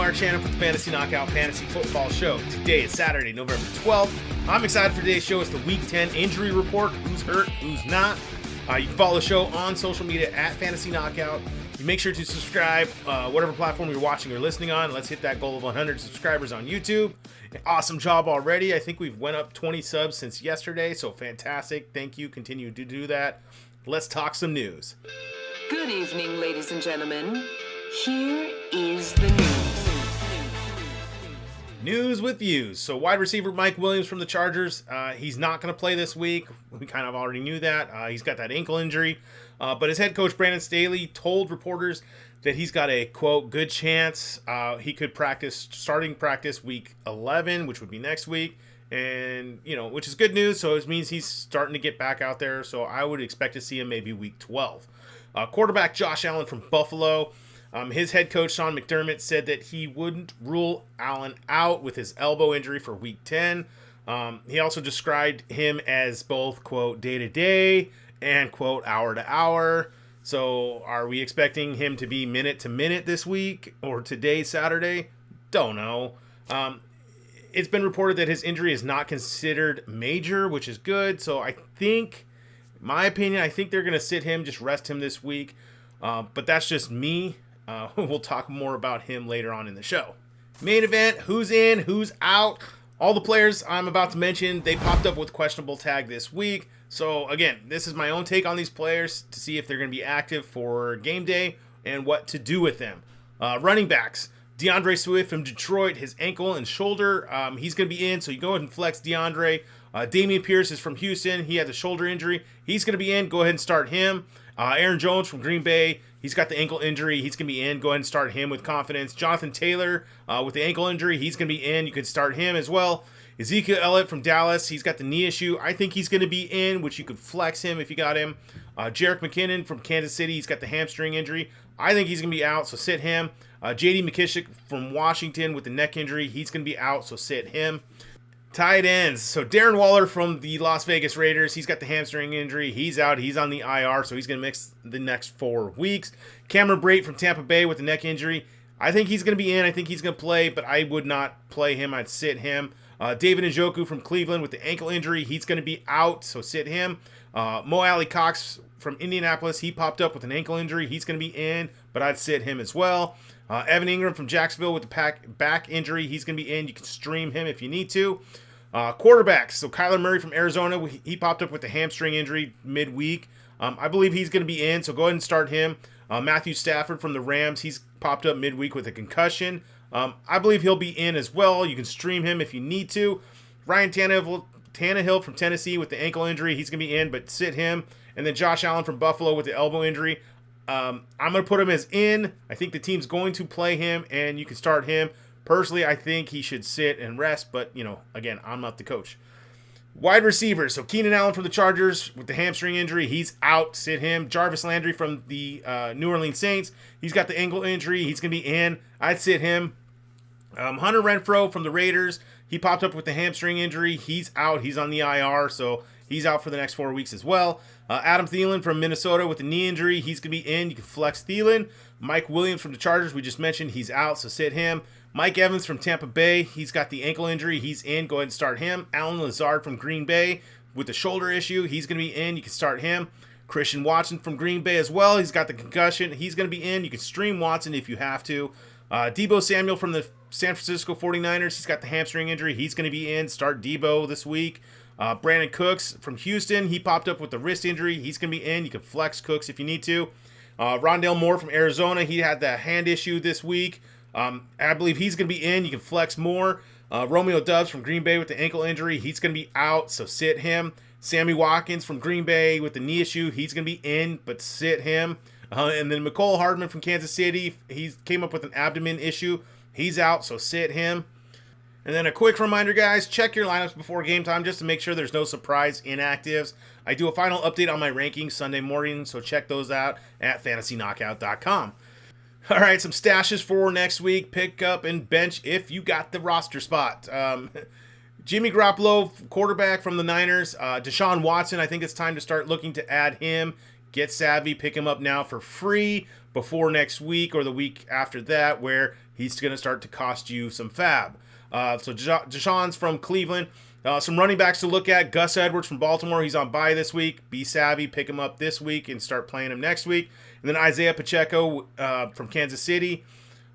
Marc with the Fantasy Knockout Fantasy Football Show. Today is Saturday, November 12th. I'm excited for today's show. It's the Week 10 injury report. Who's hurt, who's not. You can follow the show on social media at Fantasy Knockout. You make sure to subscribe, whatever platform you're watching or listening on. Let's hit that goal of 100 subscribers on YouTube. Awesome job already. I think we've went up 20 subs since yesterday, so fantastic. Thank you. Continue to do that. Let's talk some news. Good evening, ladies and gentlemen. Here is the news. News with views. So wide receiver Mike Williams from the Chargers, he's not going to play this week. We kind of already knew that. He's got that ankle injury. But his head coach, Brandon Staley, told reporters that he's got a, quote, good chance he could starting practice week 11, which would be next week. And, which is good news. So it means he's starting to get back out there. So I would expect to see him maybe week 12. Quarterback Josh Allen from Buffalo. His head coach, Sean McDermott, said that he wouldn't rule Allen out with his elbow injury for week 10. He also described him as both, quote, day-to-day and, quote, hour-to-hour. So are we expecting him to be minute-to-minute this week or today, Saturday? Don't know. It's been reported that his injury is not considered major, which is good. So I think, my opinion, I think they're going to sit him, just rest him this week. But that's just me. We'll talk more about him later on in the show. Main event, who's in, who's out. All the players I'm about to mention, they popped up with questionable tag this week. So again, this is my own take on these players to see if they're going to be active for game day and what to do with them. Running backs, DeAndre Swift from Detroit, his ankle and shoulder, he's going to be in, so you go ahead and flex DeAndre. Damian Pierce is from Houston. He had the shoulder injury. He's going to be in. Go ahead and start him. Aaron Jones from Green Bay. He's got the ankle injury. He's going to be in. Go ahead and start him with confidence. Jonathan Taylor with the ankle injury. He's going to be in. You could start him as well. Ezekiel Elliott from Dallas. He's got the knee issue. I think he's going to be in, which you could flex him if you got him. Jerick McKinnon from Kansas City. He's got the hamstring injury. I think he's going to be out, so sit him. J.D. McKissick from Washington with the neck injury. He's going to be out, so sit him. Tight ends. So Darren Waller from the Las Vegas Raiders, he's got the hamstring injury. He's out. He's on the IR, so he's going to miss the next 4 weeks. Cameron Brate from Tampa Bay with the neck injury. I think he's going to be in. I think he's going to play, but I would not play him. I'd sit him. David Njoku from Cleveland with the ankle injury. He's going to be out, so sit him. Mo Alley Cox from Indianapolis. He popped up with an ankle injury. He's going to be in, but I'd sit him as well. Evan Ingram from Jacksonville with the back injury. He's going to be in. You can stream him if you need to. Quarterbacks. So Kyler Murray from Arizona. He popped up with the hamstring injury midweek. I believe he's going to be in, so go ahead and start him. Matthew Stafford from the Rams. He's popped up midweek with a concussion. I believe he'll be in as well. You can stream him if you need to. Ryan Tannehill from Tennessee with the ankle injury. He's going to be in, but sit him. And then Josh Allen from Buffalo with the elbow injury. I'm going to put him as in. I think the team's going to play him, and you can start him. Personally, I think he should sit and rest, but, again, I'm not the coach. Wide receivers. So Keenan Allen from the Chargers with the hamstring injury. He's out. Sit him. Jarvis Landry from the New Orleans Saints. He's got the ankle injury. He's going to be in. I'd sit him. Hunter Renfrow from the Raiders. He popped up with the hamstring injury. He's out. He's on the IR, so he's out for the next 4 weeks as well. Adam Thielen from Minnesota with the knee injury. He's going to be in. You can flex Thielen. Mike Williams from the Chargers. We just mentioned he's out, so sit him. Mike Evans from Tampa Bay. He's got the ankle injury. He's in. Go ahead and start him. Alan Lazard from Green Bay with the shoulder issue. He's going to be in. You can start him. Christian Watson from Green Bay as well. He's got the concussion. He's going to be in. You can stream Watson if you have to. Deebo Samuel from the San Francisco 49ers. He's got the hamstring injury. He's going to be in. Start Deebo this week. Brandon Cooks from Houston. He popped up with the wrist injury. He's going to be in. You can flex Cooks if you need to. Rondale Moore from Arizona. He had the hand issue this week. I believe he's going to be in. You can flex Moore. Romeo Doubs from Green Bay with the ankle injury. He's going to be out, so sit him. Sammy Watkins from Green Bay with the knee issue. He's going to be in, but sit him. And then Mecole Hardman from Kansas City. He came up with an abdomen issue. He's out, so sit him. And then a quick reminder, guys, check your lineups before game time just to make sure there's no surprise inactives. I do a final update on my rankings Sunday morning, so check those out at fantasyknockout.com. All right, some stashes for next week. Pick up and bench if you got the roster spot. Jimmy Garoppolo, quarterback from the Niners. Deshaun Watson, I think it's time to start looking to add him get savvy, pick him up now for free before next week or the week after that, where he's going to start to cost you some fab. So Deshaun's from Cleveland. Some running backs to look at. Gus Edwards from Baltimore. He's on bye this week. Be savvy. Pick him up this week and start playing him next week. And then Isaiah Pacheco from Kansas City.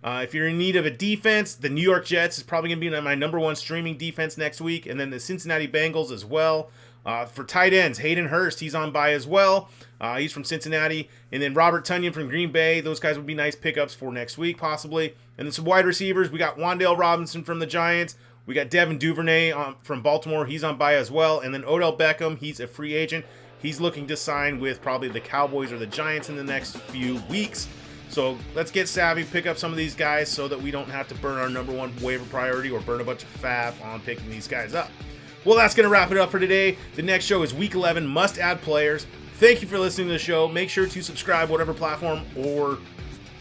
If you're in need of a defense, the New York Jets is probably going to be my number one streaming defense next week. And then the Cincinnati Bengals as well. For tight ends, Hayden Hurst, he's on bye as well. He's from Cincinnati. And then Robert Tonyan from Green Bay. Those guys would be nice pickups for next week, possibly. And then some wide receivers. We got Wan'Dale Robinson from the Giants. We got Devin Duvernay from Baltimore. He's on bye as well. And then Odell Beckham, he's a free agent. He's looking to sign with probably the Cowboys or the Giants in the next few weeks. So let's get savvy, pick up some of these guys so that we don't have to burn our number one waiver priority or burn a bunch of fab on picking these guys up. Well, that's going to wrap it up for today. The next show is Week 11, must-add players. Thank you for listening to the show. Make sure to subscribe, whatever platform or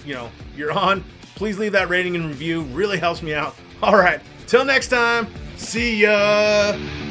you're on. Please leave that rating and review. Really helps me out. All right. Till next time, see ya!